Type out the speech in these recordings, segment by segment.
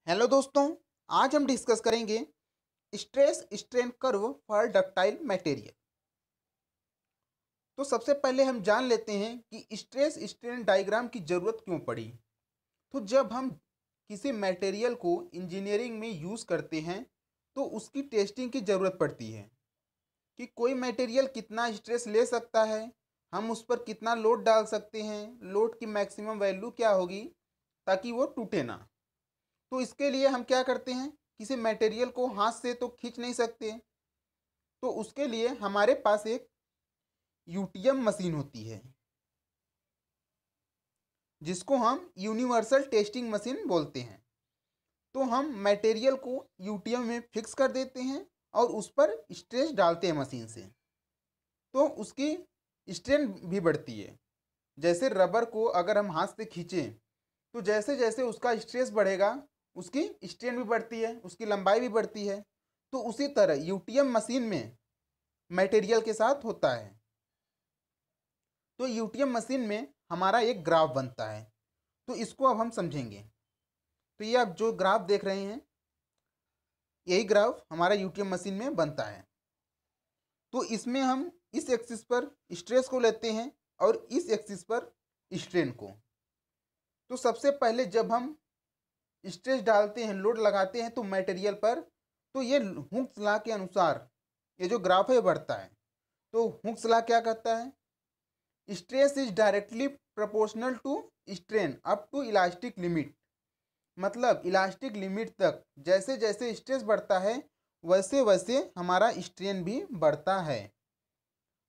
Hello दोस्तों। आज हम डिस्कस करेंगे stress strain curve for ductile material. तो सबसे पहले हम जान लेते हैं कि स्ट्रेस स्ट्रेन डायग्राम की ज़रूरत क्यों पड़ी। तो जब हम किसी मटेरियल को इंजीनियरिंग में यूज़ करते हैं तो उसकी टेस्टिंग की ज़रूरत पड़ती है कि कोई मटेरियल कितना स्ट्रेस ले सकता है, हम उस पर कितना लोड डाल सकते हैं, लोड की मैक्सिमम वैल्यू क्या होगी ताकि वो टूटे ना। तो इसके लिए हम क्या करते हैं, किसी मटेरियल को हाथ से तो खींच नहीं सकते, तो उसके लिए हमारे पास एक यूटीएम मशीन होती है जिसको हम यूनिवर्सल टेस्टिंग मशीन बोलते हैं। तो हम मटेरियल को यूटीएम में फिक्स कर देते हैं और उस पर स्ट्रेस डालते हैं मशीन से, तो उसकी स्ट्रेन भी बढ़ती है। जैसे रबर को अगर हम हाथ से खींचें तो जैसे जैसे उसका स्ट्रेस बढ़ेगा उसकी स्ट्रेन भी बढ़ती है, उसकी लंबाई भी बढ़ती है। तो उसी तरह यूटीएम मशीन में मटेरियल के साथ होता है। तो यूटीएम मशीन में हमारा एक ग्राफ बनता है, तो इसको अब हम समझेंगे। तो ये आप जो ग्राफ देख रहे हैं यही ग्राफ हमारा यूटीएम मशीन में बनता है। तो इसमें हम इस एक्सिस पर स्ट्रेस को लेते हैं और इस एक्सिस पर स्ट्रेन को। तो सबसे पहले जब हम स्ट्रेस डालते हैं, लोड लगाते हैं तो मटेरियल पर, तो ये हुक्स लॉ के अनुसार ये जो ग्राफ है बढ़ता है। तो हुक्स लॉ क्या कहता है, stress is directly proportional to strain up to elastic limit. मतलब इलास्टिक लिमिट तक जैसे जैसे स्ट्रेस बढ़ता है वैसे वैसे हमारा स्ट्रेन भी बढ़ता है।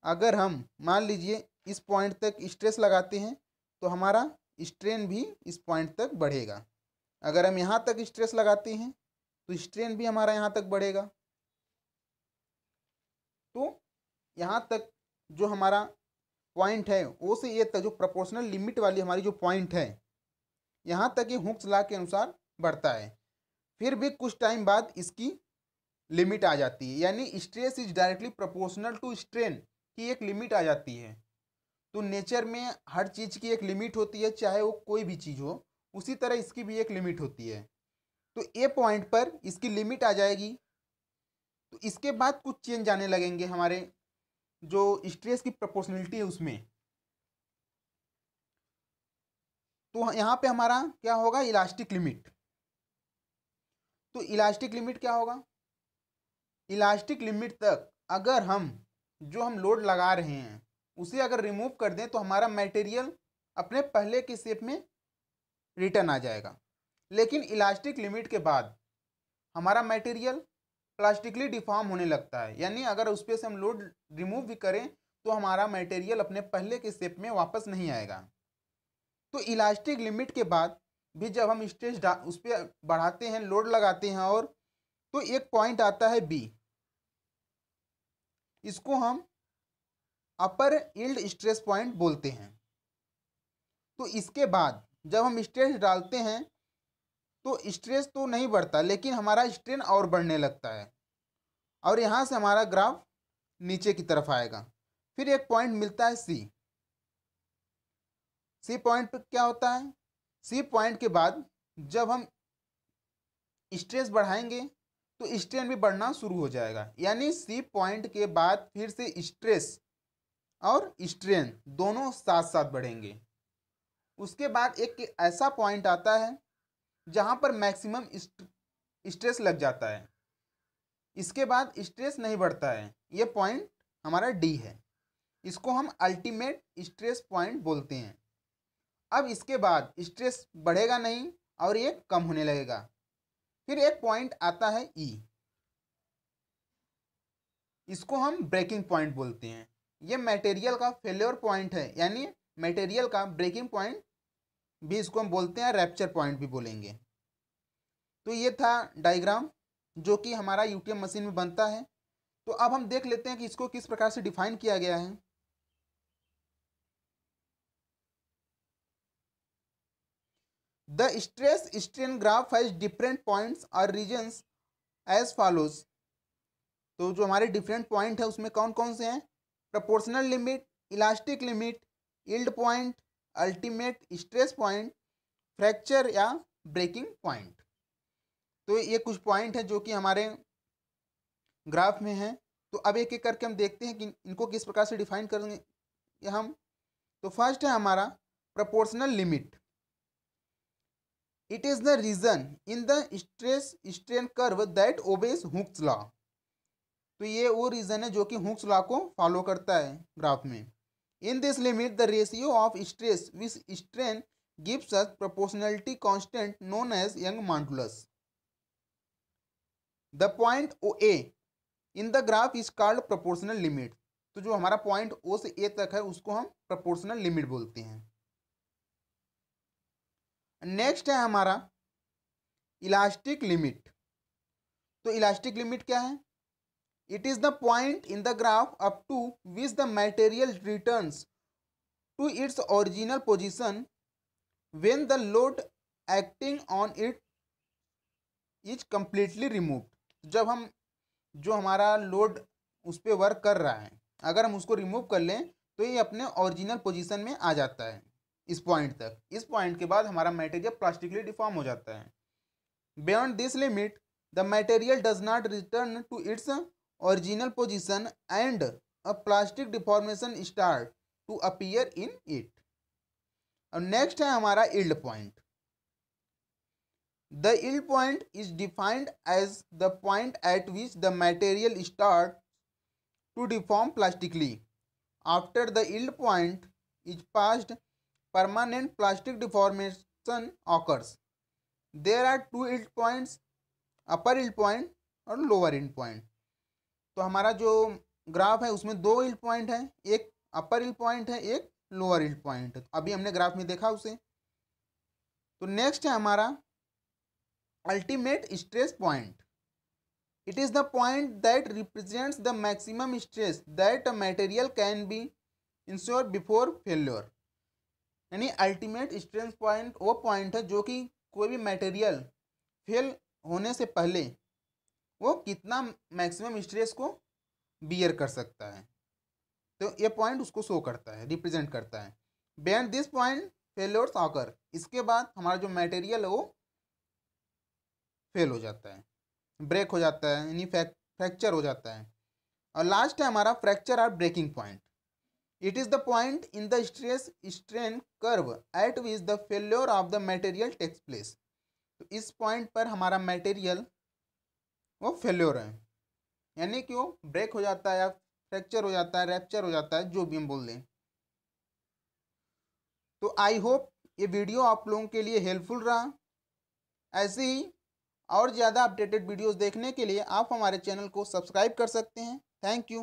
अगर हम मान लीजिए इस पॉइंट तक स्ट्रेस लगाते हैं तो हमारा स्ट्रेन भी इस पॉइंट तक बढ़ेगा। अगर हम यहाँ तक स्ट्रेस लगाते हैं तो स्ट्रेन भी हमारा यहाँ तक बढ़ेगा। तो यहाँ तक जो हमारा पॉइंट है ओ से ए तक जो प्रोपोर्शनल लिमिट वाली हमारी जो पॉइंट है यहाँ तक ये हुक्स लॉ के अनुसार बढ़ता है। फिर भी कुछ टाइम बाद इसकी लिमिट आ जाती है, यानी stress is directly proportional to strain की एक लिमिट आ जाती है। तो नेचर में हर चीज़ की एक लिमिट होती है, चाहे वो कोई भी चीज़ हो, उसी तरह इसकी भी एक लिमिट होती है। तो ए पॉइंट पर इसकी लिमिट आ जाएगी, तो इसके बाद कुछ चेंज आने लगेंगे हमारे जो स्ट्रेस की प्रोपोर्शनलिटी है उसमें। तो यहाँ पे हमारा क्या होगा, इलास्टिक लिमिट। तो इलास्टिक लिमिट क्या होगा, इलास्टिक लिमिट तक अगर हम लोड लगा रहे हैं उसे अगर रिमूव कर दें तो हमारा मटेरियल अपने पहले के शेप में रिटर्न आ जाएगा। लेकिन इलास्टिक लिमिट के बाद हमारा मटेरियल प्लास्टिकली डिफॉर्म होने लगता है, यानी अगर उस पर से हम लोड रिमूव भी करें तो हमारा मटेरियल अपने पहले के शेप में वापस नहीं आएगा। तो इलास्टिक लिमिट के बाद भी जब हम स्ट्रेस उस पर बढ़ाते हैं, लोड लगाते हैं, और तो एक पॉइंट आता है बी, इसको हम अपर यील्ड स्ट्रेस पॉइंट बोलते हैं। तो इसके बाद जब हम स्ट्रेस डालते हैं तो स्ट्रेस तो नहीं बढ़ता लेकिन हमारा स्ट्रेन और बढ़ने लगता है, और यहाँ से हमारा ग्राफ नीचे की तरफ आएगा। फिर एक पॉइंट मिलता है सी। सी पॉइंट पर क्या होता है, सी पॉइंट के बाद जब हम स्ट्रेस बढ़ाएंगे तो स्ट्रेन भी बढ़ना शुरू हो जाएगा, यानी सी पॉइंट के बाद फिर से स्ट्रेस और स्ट्रेन दोनों साथ साथ बढ़ेंगे। उसके बाद एक ऐसा पॉइंट आता है जहाँ पर मैक्सिमम स्ट्रेस लग जाता है, इसके बाद स्ट्रेस नहीं बढ़ता है। ये पॉइंट हमारा डी है, इसको हम अल्टीमेट स्ट्रेस पॉइंट बोलते हैं। अब इसके बाद स्ट्रेस बढ़ेगा नहीं और ये कम होने लगेगा। फिर एक पॉइंट आता है ई, इसको हम ब्रेकिंग पॉइंट बोलते हैं। ये मटेरियल का फेल्योर पॉइंट है, यानी मटेरियल का ब्रेकिंग पॉइंट भी इसको हम बोलते हैं, रैप्चर पॉइंट भी बोलेंगे। तो ये था डायग्राम जो कि हमारा यूटीएम मशीन में बनता है। तो अब हम देख लेते हैं कि इसको किस प्रकार से डिफाइन किया गया है। The stress strain graph has different points और रीजन्स एज फॉलोज। तो जो हमारे डिफरेंट पॉइंट है उसमें कौन कौन से हैं, proportional limit, elastic limit, yield point, ultimate stress point, fracture या ब्रेकिंग पॉइंट। तो ये कुछ पॉइंट है जो कि हमारे ग्राफ में है। तो अब एक एक करके हम देखते हैं कि इनको किस प्रकार से डिफाइन करेंगे हम। तो फर्स्ट है हमारा proportional limit. It is the region in the stress strain curve that obeys Hooke's law. तो ये वो रीजन है जो कि हुक्स लॉ को फॉलो करता है ग्राफ में। In this limit the ratio of stress with strain gives us proportionality constant known as Young modulus. The point O A in the graph is called proportional limit. तो जो हमारा point ओ से ए तक है उसको हम प्रोपोर्शनल लिमिट बोलते हैं। नेक्स्ट है हमारा इलास्टिक लिमिट। तो इलास्टिक लिमिट क्या है? It is the point in the graph up to which the material returns to its original position when the load acting on it is completely removed. जब हम जो हमारा load उस पर work कर रहा है अगर हम उसको रिमूव कर लें तो ये अपने ओरिजिनल पोजीशन में आ जाता है इस पॉइंट तक। इस पॉइंट के बाद हमारा मटेरियल प्लास्टिकली डिफॉर्म हो जाता है। Beyond this limit the material does not return to its original position and a plastic deformation start to appear in it. और नेक्स्ट है हमारा yield point. The yield point is defined as the point at which the material starts to deform plastically. After the yield point is passed, permanent plastic deformation occurs. There are two yield points, upper yield point और lower yield point. तो हमारा जो graph है उसमें दो yield point है, एक upper yield point है, एक lower yield point है। अभी हमने ग्राफ में देखा उसे। तो नेक्स्ट है हमारा ultimate stress point. It is the point that represents the maximum stress that a material can be ensured before failure. यानी अल्टीमेट स्ट्रेस पॉइंट वो पॉइंट है जो कि कोई भी मटेरियल फेल होने से पहले वो कितना मैक्सिमम स्ट्रेस को बियर कर सकता है। तो ये पॉइंट उसको शो करता है, रिप्रेजेंट करता है। Beyond this point failures occur. इसके बाद हमारा जो मटेरियल है वो फेल हो जाता है, ब्रेक हो जाता है, यानी फ्रैक्चर हो जाता है। और लास्ट है हमारा फ्रैक्चर और breaking point. It is the point in the stress strain curve at which the failure of the material takes place. तो इस पॉइंट पर हमारा मटेरियल वो फेल्योर है, यानी कि वो ब्रेक हो जाता है या फ्रैक्चर हो जाता है, रैप्चर हो जाता है, जो भी हम बोल दें। तो आई होप ये वीडियो आप लोगों के लिए हेल्पफुल रहा। ऐसे ही और ज़्यादा अपडेटेड वीडियोस देखने के लिए आप हमारे चैनल को सब्सक्राइब कर सकते हैं। Thank you.